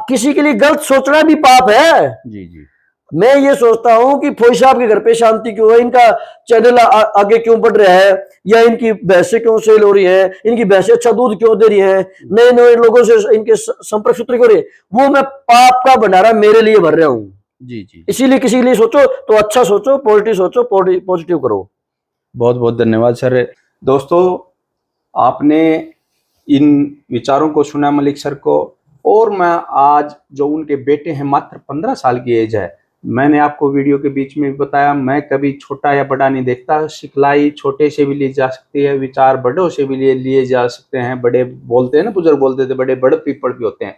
किसी के लिए गलत सोचना भी पाप है। जी जी। मैं ये सोचता हूं कि फौज साहब के घर पे शांति क्यों है, इनका चैनल आगे क्यों बढ़ रहा है, या इनकी भैंसें क्यों सेल हो रही है, इनकी भैंसें अच्छा दूध क्यों दे रही है, नए नए लोगों से इनके संपर्क सूत्र क्यों रहे, वो मैं पाप का भंडारा मेरे लिए भर रहा हूँ। जी जी। इसीलिए किसी के लिए सोचो तो अच्छा सोचो, पॉजिटिव सोचो, पॉजिटिव करो। बहुत बहुत धन्यवाद सर। दोस्तों, आपने इन विचारों को सुना मलिक सर को, और मैं आज जो उनके बेटे हैं, मात्र 15 साल की एज है, मैंने आपको वीडियो के बीच में बताया, मैं कभी छोटा या बड़ा नहीं देखता। सिखलाई छोटे से भी ली जा सकती है, विचार बड़ों से भी लिए जा सकते हैं। बड़े बोलते हैं ना, बुजुर्ग बोलते थे, बड़े बड़े पीपल भी होते हैं,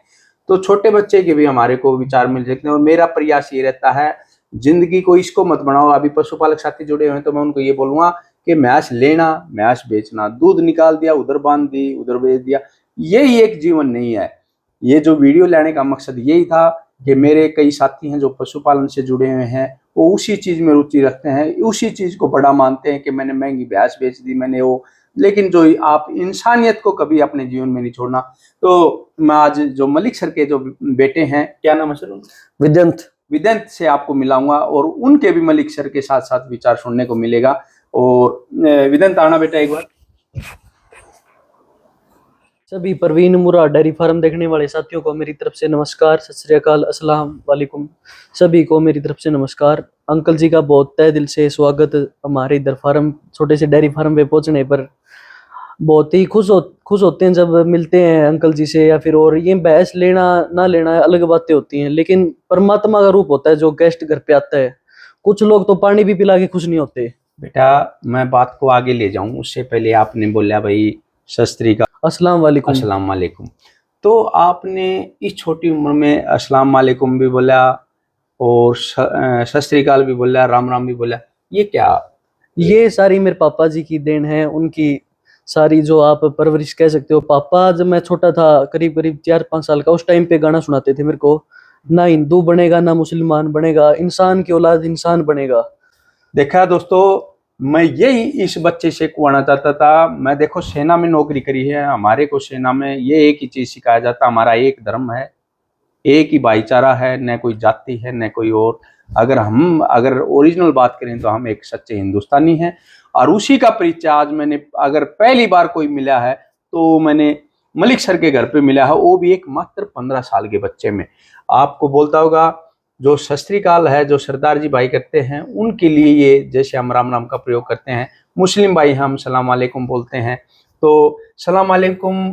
तो छोटे बच्चे के भी हमारे को विचार मिल सकते हैं। और मेरा प्रयास ये रहता है, जिंदगी को इसको मत बनाओ। अभी पशुपालक साथी जुड़े हुए हैं तो मैं उनको ये बोलूंगा कि मैच लेना, मैच बेचना, दूध निकाल दिया, उधर बांध दी, उधर बेच दिया, यही एक जीवन नहीं है। ये जो वीडियो लाने का मकसद यही था कि मेरे कई साथी हैं जो पशुपालन से जुड़े हुए हैं, वो उसी चीज में रुचि रखते हैं, उसी चीज को बड़ा मानते हैं कि मैंने महंगी भैंस बेच दी, मैंने वो, लेकिन जो आप इंसानियत को कभी अपने जीवन में नहीं छोड़ना। तो मैं आज जो मलिक सर के जो बेटे हैं, क्या नाम है सर? विद्यंत से आपको मिलाऊंगा, और उनके भी मलिक सर के साथ साथ विचार सुनने को मिलेगा। और विद्यंत, आना बेटा एक बार। सभी परवीन मुरा डेयरी फार्म देखने वाले साथियों को मेरी तरफ से नमस्कार, सत श्री अकाल, अस्सलाम वालेकुम। सभी को मेरी तरफ से नमस्कार। अंकल जी का बहुत तहे दिल से स्वागत हमारे इधर फार्म, छोटे से डेयरी फार्म पे पहुंचने पर। बहुत ही खुश होते हैं जब मिलते हैं अंकल जी से, या फिर और ये भैंस लेना ना लेना अलग बातें होती हैं, लेकिन परमात्मा का रूप होता है जो गेस्ट घर पे आता है। कुछ लोग तो पानी भी पिला के खुश नहीं होते। बेटा, मैं बात को आगे ले जाऊं उससे पहले आपने बोला भाई शस्त्री का अस्सलाम वालेकुम। अस्सलाम वालेकुम। तो आपने इस छोटी उम्र में अस्सलाम वालेकुम भी बोला और सत श्री अकाल भी बोला, राम राम भी बोला, ये क्या? ये सारी मेरे पापा जी की देन है, उनकी सारी जो आप परवरिश कह सकते हो। पापा जब मैं छोटा था, करीब 4-5 साल का, उस टाइम पे गाना सुनाते थे मेरे को, ना हिंदू बनेगा ना मुसलमान बनेगा, इंसान की औलाद इंसान बनेगा। देखा दोस्तों, मैं यही इस बच्चे से कहना चाहता था। मैं देखो सेना में नौकरी करी है, हमारे को सेना में ये एक ही चीज सिखाया जाता, हमारा एक धर्म है, एक ही भाईचारा है, न कोई जाति है न कोई और। अगर ओरिजिनल बात करें तो हम एक सच्चे हिंदुस्तानी हैं, और उसी का परिचय आज मैंने, अगर पहली बार कोई मिला है तो मैंने मलिक सर के घर पे मिला है, वो भी एक मात्र 15 साल के बच्चे में। आपको बोलता होगा जो शस्त्रीकाल है, जो सरदार जी भाई करते हैं, उनके लिए ये, जैसे हम राम राम का प्रयोग करते हैं, मुस्लिम भाई हम सलाम वालेकुम बोलते हैं, तो सलाम वालेकुम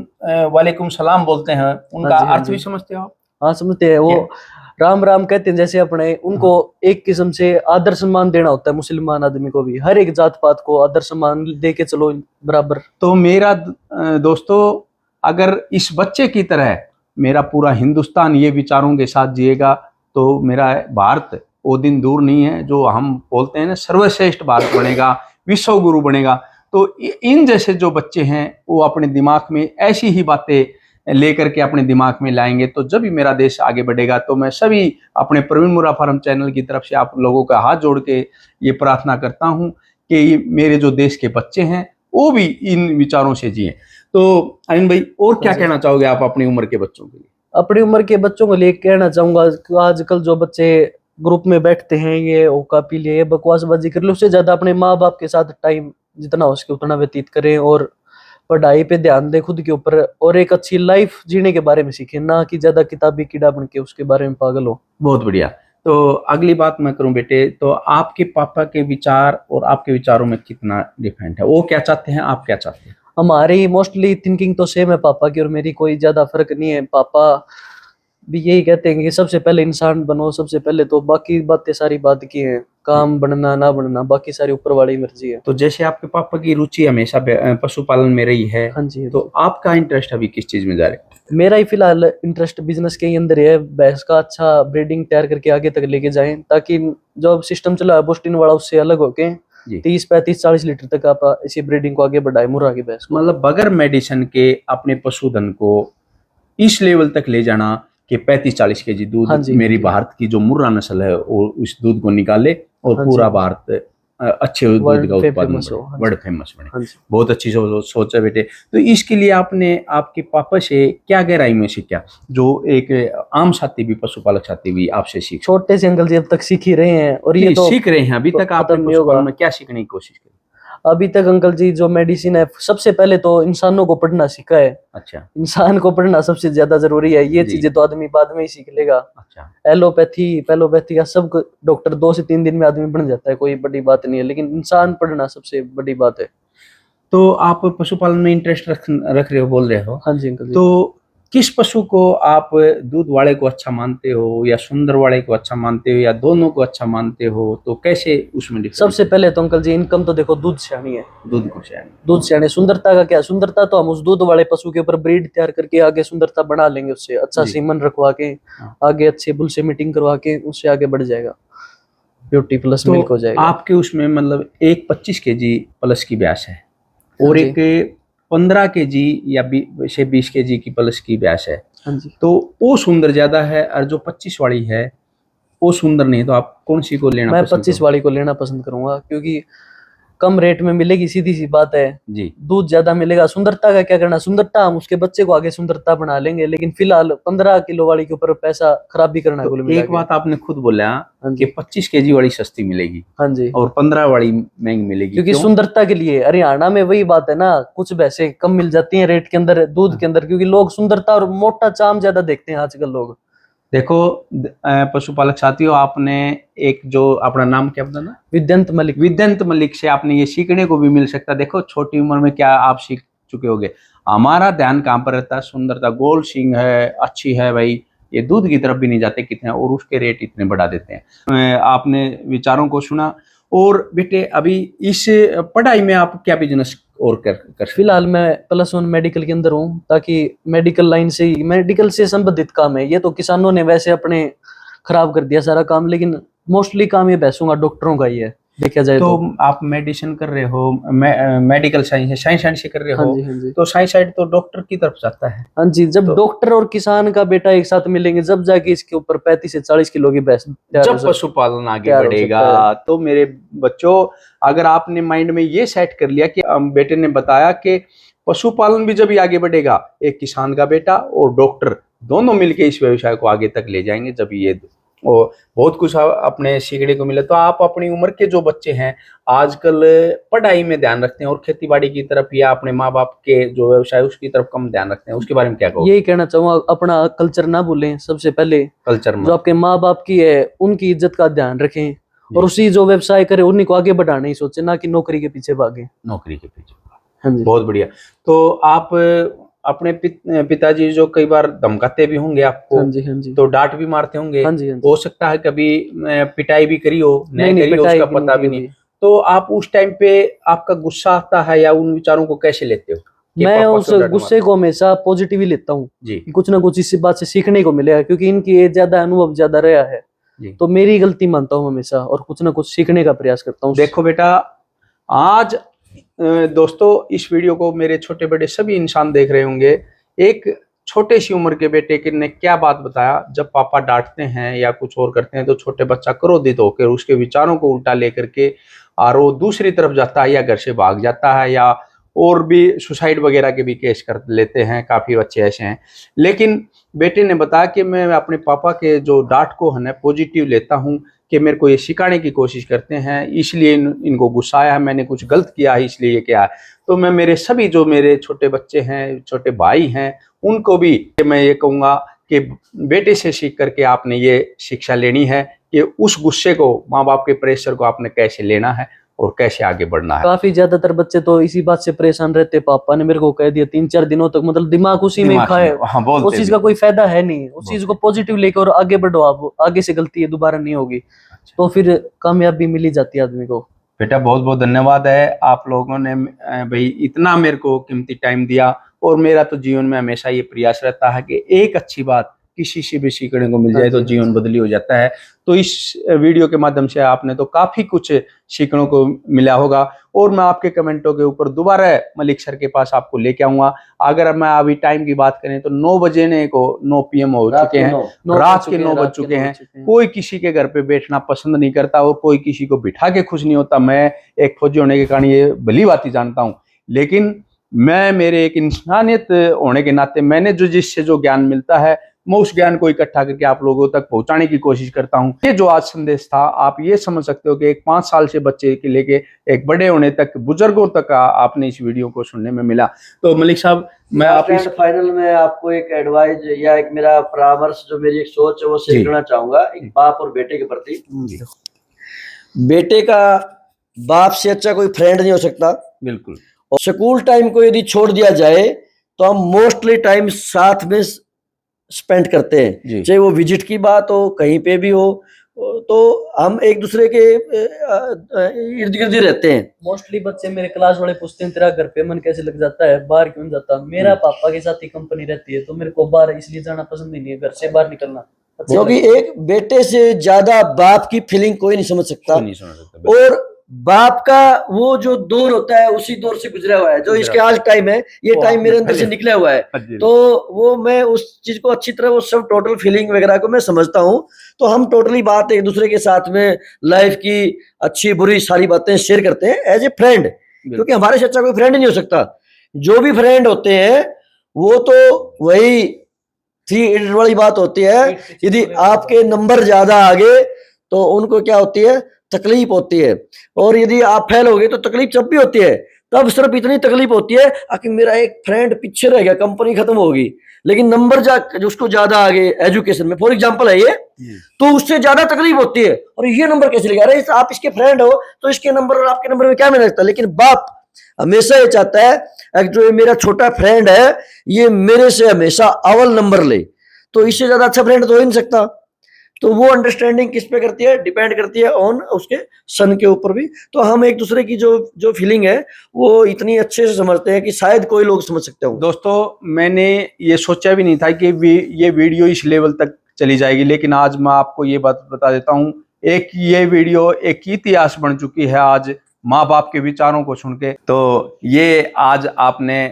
वालेकुम सलाम बोलते हैं, उनका अर्थ भी समझते हो? हाँ समझते हैं। वो राम राम कहते हैं जैसे अपने, उनको एक किस्म से आदर सम्मान देना होता है। मुसलमान आदमी को भी हर एक जात पात को आदर सम्मान दे के चलो बराबर। तो मेरा दोस्तों, अगर इस बच्चे की तरह मेरा पूरा हिंदुस्तान ये विचारों के साथ जिएगा तो मेरा भारत वो दिन दूर नहीं है जो हम बोलते हैं ना, सर्वश्रेष्ठ भारत बनेगा, विश्व गुरु बनेगा। तो इन जैसे जो बच्चे हैं वो अपने दिमाग में ऐसी ही बातें लेकर के अपने दिमाग में लाएंगे, तो जब भी मेरा देश आगे बढ़ेगा। तो मैं सभी अपने प्रवीण मुरा फार्म चैनल की तरफ से आप लोगों का हाथ जोड़ के ये प्रार्थना करता हूँ कि मेरे जो देश के बच्चे हैं वो भी इन विचारों से जिए। तो अनिल भाई, और क्या कहना चाहोगे आप अपनी उम्र के बच्चों के लिए? अपनी उम्र के बच्चों को लिए कहना चाहूंगा कि आजकल जो बच्चे ग्रुप में बैठते हैं, ये ओका पी लिए, ये बकवासबाजी कर ले, उससे ज्यादा अपने माँ बाप के साथ टाइम जितना हो सके उतना व्यतीत करें, और पढ़ाई पे ध्यान दें खुद के ऊपर, और एक अच्छी लाइफ जीने के बारे में सीखें, ना कि ज्यादा किताबी कीड़ा बन के उसके बारे में पागल हो। बहुत बढ़िया। तो अगली बात मैं करूं बेटे, तो आपके पापा के विचार और आपके विचारों में कितना डिफरेंट है? वो क्या चाहते हैं, आप क्या चाहते हैं? हमारी मोस्टली थिंकिंग तो सेम है पापा की और मेरी, कोई ज्यादा फर्क नहीं है। पापा भी यही कहते हैं कि सबसे पहले इंसान बनो, सबसे पहले तो बाकी बातें सारी बात की हैं, काम बनना ना बनना बाकी सारी ऊपर वाली मर्जी है। तो जैसे आपके पापा की रुचि हमेशा पशुपालन में रही है, हाँ जी। तो आपका इंटरेस्ट अभी किस चीज में जा रहा है? मेरा ही फिलहाल इंटरेस्ट बिजनेस के ही अंदर है, भैंस का अच्छा ब्रीडिंग तैयार करके आगे तक लेके जाएं, ताकि जो अब सिस्टम चला है बोस्टिन वाला उससे अलग होके जी। 30-35-40 लीटर तक आप इसी ब्रीडिंग को आगे बढ़ाए मुर्गा की भैंस को। मतलब बगैर मेडिसिन के अपने पशुधन को इस लेवल तक ले जाना कि 35-40 केजी दूध, हाँ जी, मेरी हाँ जी। भारत की जो मुर्रा नस्ल है वो उस दूध को निकाले और हाँ पूरा जी। भारत अच्छे दूध वर्ल्ड का उत्पादन फेमस हो। बने, हाँ जी। वर्ल्ड फेमस बने। हाँ जी। बहुत अच्छी सोच है बेटे। तो इसके लिए आपने आपके पापा से क्या गहराई में सीखा जो एक आम साथी भी, पशुपालक साथी भी आपसे सीख? छोटे से अंकल जी अब तक सीख ही रहे हैं और ये नहीं, तो सीख रहे हैं अभी तक। आपने खत्म नहीं होगा। पशुपालन में क्या सीखने की कोशिश की? अभी तक अंकल जी जो मेडिसिन है, सबसे पहले तो इंसानों को पढ़ना सीखा है। अच्छा। इंसान को पढ़ना सबसे ज्यादा जरूरी है, ये जी। चीजें तो आदमी बाद में ही सीख लेगा। अच्छा। एलोपैथी का सब डॉक्टर 2 से 3 दिन में आदमी बन जाता है, कोई बड़ी बात नहीं है, लेकिन इंसान पढ़ना सबसे बड़ी बात है। तो आप पशुपालन में इंटरेस्ट रख रहे हो, बोल रहे हो। हाँ जी अंकल जी। तो किस पशु को आप दूध वाले को अच्छा मानते हो या सुंदर वाले को अच्छा मानते हो या दोनों को अच्छा मानते हो? तो कैसे उसमें difference सबसे है? पहले तो अंकल जी इनकम तो देखो दूध से आनी है। दूध को से दूध से आने, सुंदरता का क्या? सुंदरता तो हम उस दूध वाले पशु के ऊपर ब्रीड तैयार करके आगे सुंदरता बना लेंगे, उससे अच्छा जी। सीमन रखवा के हाँ। आगे अच्छे बुल से मीटिंग करवा के उससे आगे बढ़ जाएगा, ब्यूटी प्लस मिल्क हो तो जाएगा। आपके उसमें मतलब एक 25 केजी प्लस की ब्यास है और हाँ एक 15 केजी या 20 केजी की प्लस की ब्यास है। हाँ जी। तो वो सुंदर ज्यादा है और जो 25 वाली है वो सुंदर नहीं है, तो आप कौन सी को लेना मैं पसंद 25 करोगे? वाली को लेना पसंद करूंगा, क्योंकि कम रेट में मिलेगी, सीधी सी बात है। जी। दूध ज्यादा मिलेगा। सुंदरता का क्या करना? सुंदरता हम उसके बच्चे को आगे सुंदरता बना लेंगे, लेकिन फिलहाल 15 किलो वाली के ऊपर पैसा खराब भी करना है कुल तो मिला एक के। बात आपने खुद बोला हाँ कि जी। 25 केजी वाली सस्ती मिलेगी हाँ जी। और 15 वाली महंगी मिलेगी, क्योंकि क्यों? सुंदरता के लिए हरियाणा में वही बात है ना, कुछ भैंसे कम मिल जाती हैं रेट के अंदर दूध के अंदर, क्योंकि लोग सुंदरता और मोटा चाम ज्यादा देखते हैं आजकल लोग। देखो पशुपालक साथियों, आपने एक जो अपना नाम क्या बताना? विद्यंत मलिक। विद्यंत मलिक से आपने ये सीखने को भी मिल सकता। देखो छोटी उम्र में क्या आप सीख चुके होगे। हमारा ध्यान कहाँ पर रहता है? सुंदरता, गोल सींग है, अच्छी है भाई, ये दूध की तरफ भी नहीं जाते कितने, और उसके रेट इतने बढ़ा देते हैं। आपने विचारों को सुना। और बेटे अभी इस पढ़ाई में आप क्या बिजनेस और कर फिलहाल मैं +1 मेडिकल के अंदर हूँ, ताकि मेडिकल लाइन से ही, मेडिकल से संबंधित काम है ये। तो किसानों ने वैसे अपने खराब कर दिया सारा काम, लेकिन मोस्टली काम ये भैंसों का, डॉक्टरों का ही है देखा जाए तो तो। आप मेडिसिन कर रहे हो, मेडिकल साइंस है, साइंस से कर रहे हाँ हो, जी। हाँ जी। तो साइंस साइड तो डॉक्टर की तरफ जाता है। हाँ जी, जब तो- डॉक्टर और किसान का बेटा एक साथ मिलेंगे, जब जाके इसके ऊपर 35 से 40 किलो की भैंस तैयार हो जब सकती पशुपालन आगे तैयार हो बढ़ेगा। सकता है। तो मेरे बच्चों, अगर आपने माइंड में ये सेट कर लिया कि बेटे ने बताया कि पशुपालन भी जब ही आगे बढ़ेगा, एक किसान का बेटा और डॉक्टर दोनों मिलके इस व्यवसाय को आगे तक ले जाएंगे, जब ये और बहुत कुछ अपने सीखने को मिले। तो आप अपनी उम्र के जो बच्चे हैं आजकल पढ़ाई में ध्यान रखते हैं और खेती बाड़ी की तरफ या अपने माँ बाप के जो व्यवसाय उसकी तरफ कम ध्यान रखते हैं, उसके बारे में क्या कहो? यही कहना चाहूंगा, अपना कल्चर ना भूलें। सबसे पहले कल्चर में जो आपके माँ बाप की है उनकी इज्जत का ध्यान रखें, और उसी जो व्यवसाय करे उन्हीं को आगे बढ़ाने ही सोचे, ना कि नौकरी के पीछे भागे। नौकरी के पीछे। हाँ जी। बहुत बढ़िया। तो आप अपने पिताजी जो कई बार धमकाते भी होंगे आपको, हाँ जी। हाँ जी। तो डांट भी मारते होंगे। हाँ जी। हाँ जी। हो सकता है कभी पिटाई भी करी हो, नहीं करी हो, पिटाई उसका की पता भी की नहीं। तो आप उस टाइम पे आपका गुस्सा आता है या उन विचारों को कैसे लेते हो कि मैं पापा उस क्यों डांट गुस्से को हमेशा पॉजिटिव ही लेता हूँ जी। कि कुछ ना कुछ इस बात से सीखने को मिलेगा, क्योंकि इनकी एज ज्यादा, अनुभव ज्यादा रहा है, जी। तो मेरी गलती मानता हूँ हमेशा और कुछ ना कुछ सीखने का प्रयास करता हूँ। देखो बेटा, आज दोस्तों इस वीडियो को मेरे छोटे बड़े सभी इंसान देख रहे होंगे। एक छोटे सी उम्र के बेटे ने क्या बात बताया, जब पापा डांटते हैं या कुछ और करते हैं तो छोटे बच्चा क्रोधित होकर उसके विचारों को उल्टा लेकर के और वो दूसरी तरफ जाता है या घर से भाग जाता है, या और भी सुसाइड वगैरह के भी केस कर लेते हैं। काफी बच्चे ऐसे हैं। लेकिन बेटे ने बताया कि मैं अपने पापा के जो डांट को है पॉजिटिव लेता हूँ, कि मेरे को ये सिखाने की कोशिश करते हैं, इसलिए इनको गुस्सा आया है, मैंने कुछ गलत किया है इसलिए ये क्या है। तो मैं मेरे सभी जो मेरे छोटे बच्चे हैं, छोटे भाई हैं, उनको भी मैं ये कहूँगा कि बेटे से सीख करके आपने ये शिक्षा लेनी है कि उस गुस्से को, माँ बाप के प्रेशर को आपने कैसे लेना है और कैसे आगे बढ़ना है। काफी ज्यादातर बच्चे तो इसी बात से परेशान रहते, पापा ने मेरे को कह दिया 3-4 दिनों तक, मतलब दिमाग उसी में खाए, हाँ, बोलते उस चीज भी। का कोई फायदा है नहीं, उस चीज को पॉजिटिव लेकर और आगे बढ़ो, आप आगे से गलती है दोबारा नहीं होगी, तो फिर कामयाबी मिल ही जाती है आदमी को। बेटा बहुत बहुत धन्यवाद है, आप लोगों ने भाई इतना मेरे को कीमती टाइम दिया। और मेरा तो जीवन में हमेशा ये प्रयास रहता है कि एक अच्छी बात किसी से भी सीखने को मिल जाए तो जीवन बदली हो जाता है। तो इस वीडियो के माध्यम से आपने तो काफी कुछ सीखने को मिला होगा। और मैं आपके कमेंटों के ऊपर दोबारा मलिक सर के पास आपको लेके आऊंगा। अगर मैं अभी टाइम की बात करें तो 9 बजे को 9 PM हो चुके हैं, रात के 9 बज चुके हैं। कोई किसी के घर पे बैठना पसंद नहीं करता और कोई किसी को बिठा के खुश नहीं होता। मैं एक फौजी होने के कारण ये भली बात ही जानता हूँ, लेकिन मैं मेरे एक इंसानियत होने के नाते मैंने जो जिससे जो ज्ञान मिलता है मैं उस ज्ञान को इकट्ठा करके आप लोगों तक पहुंचाने की कोशिश करता हूं। ये जो आज संदेश था, आप ये समझ सकते हो कि एक 5 साल से बच्चे के लेके एक बड़े होने तक, बुजुर्गों तक आपने इस वीडियो को सुनने में मिला। तो मलिक साहब, मैं आप इस फाइनल में आपको एक एडवाइस या एक मेरा परामर्श, जो मेरी एक सोच है वो शेयर करना चाहूंगा एक बाप और बेटे के प्रति। बेटे का बाप से अच्छा कोई फ्रेंड नहीं हो सकता। बिल्कुल। और स्कूल टाइम को यदि छोड़ दिया जाए तो हम मोस्टली टाइम साथ में स्पेंड करते हैं, चाहे वो विजिट की बात हो, कहीं पे भी हो, तो हम एक दूसरे के इर्द गिर्द ही रहते हैं। मोस्टली बच्चे मेरे क्लास वाले पूछते हैं तेरा घर पे मन कैसे लग जाता है, बाहर क्यों जाता? मेरा पापा के साथ ही कंपनी रहती है, तो मेरे को बाहर इसलिए जाना पसंद ही नहीं है, घर से बाहर निकलना। क्योंकि एक बेटे से ज्यादा बाप की फीलिंग कोई नहीं समझ सकता। और बाप का वो जो दौर होता है उसी दौर से गुजरा हुआ है, जो इसके आज टाइम है, ये टाइम मेरे अंदर से निकला हुआ है। तो वो मैं उस चीज को अच्छी तरह, वो सब टोटल फीलिंग वगैरह को मैं समझता हूँ। तो हम टोटली बात एक दूसरे के साथ में लाइफ की अच्छी बुरी सारी बातें शेयर करते हैं एज ए फ्रेंड, क्योंकि हमारे से अच्छा कोई फ्रेंड नहीं हो सकता। जो भी फ्रेंड होते हैं वो तो वही 3 इडियट वाली बात होती है, यदि आपके नंबर ज्यादा आ गए तो उनको क्या होती है, तकलीफ होती है। और यदि आप फेल हो गए तो तकलीफ जब भी होती है, तब सिर्फ इतनी तकलीफ होती है कि मेरा एक फ्रेंड पीछे रह गया, कंपनी खत्म होगी, लेकिन नंबर जो उसको ज्यादा आ गए एजुकेशन में, फॉर एग्जांपल है ये, तो उससे ज्यादा तकलीफ होती है। और ये नंबर कैसे लगा, अरे आप इसके फ्रेंड हो तो इसके नंबर और आपके नंबर में क्या मिल सकता है। लेकिन बाप हमेशा ये चाहता है जो मेरा छोटा फ्रेंड है ये मेरे से हमेशा अव्वल नंबर ले, तो इससे ज्यादा अच्छा फ्रेंड तो हो ही नहीं सकता। तो वो अंडरस्टैंडिंग किस पे करती है, डिपेंड करती है ऑन उसके सन के ऊपर भी। तो हम एक दूसरे की जो फीलिंग है वो इतनी अच्छे से समझते हैं कि शायद कोई लोग समझ सकते हो। दोस्तों, मैंने ये सोचा भी नहीं था कि ये वीडियो इस लेवल तक चली जाएगी, लेकिन आज मैं आपको ये बात बता देता हूँ, एक ये वीडियो एक इतिहास बन चुकी है आज माँ बाप के विचारों को सुन के। तो ये आज आपने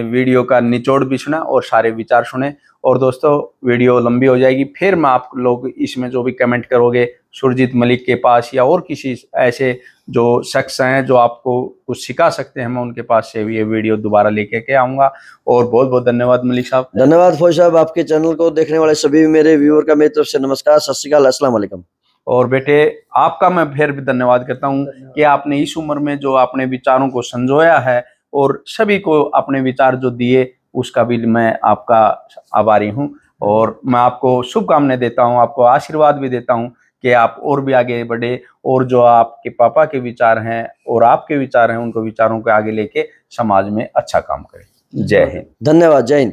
वीडियो का निचोड़ भी सुना और सारे विचार सुने। और दोस्तों, वीडियो लंबी हो जाएगी, फिर मैं आप लोग इसमें जो भी कमेंट करोगे सुरजीत मलिक के पास या और किसी ऐसे जो शख्स हैं जो आपको कुछ सिखा सकते हैं, मैं उनके पास से भी ये वीडियो दोबारा लेके के आऊँगा। और बहुत बहुत धन्यवाद मलिक साहब। धन्यवाद फौज साहब, आपके चैनल को देखने वाले सभी मेरे व्यूअर का मेरी तरफ से नमस्कार, सत श्री अकाल, अस्सलाम वालेकुम। और बेटे, आपका मैं फिर भी धन्यवाद करता हूँ कि आपने इस उम्र में जो अपने विचारों को संजोया है और सभी को अपने विचार जो दिए, उसका भी मैं आपका आभारी हूँ। और मैं आपको शुभकामनाएं देता हूँ, आपको आशीर्वाद भी देता हूँ कि आप और भी आगे बढ़े और जो आपके पापा के विचार हैं और आपके विचार हैं, उनको विचारों को आगे लेके समाज में अच्छा काम करें। जय हिंद। धन्यवाद, जय हिंद।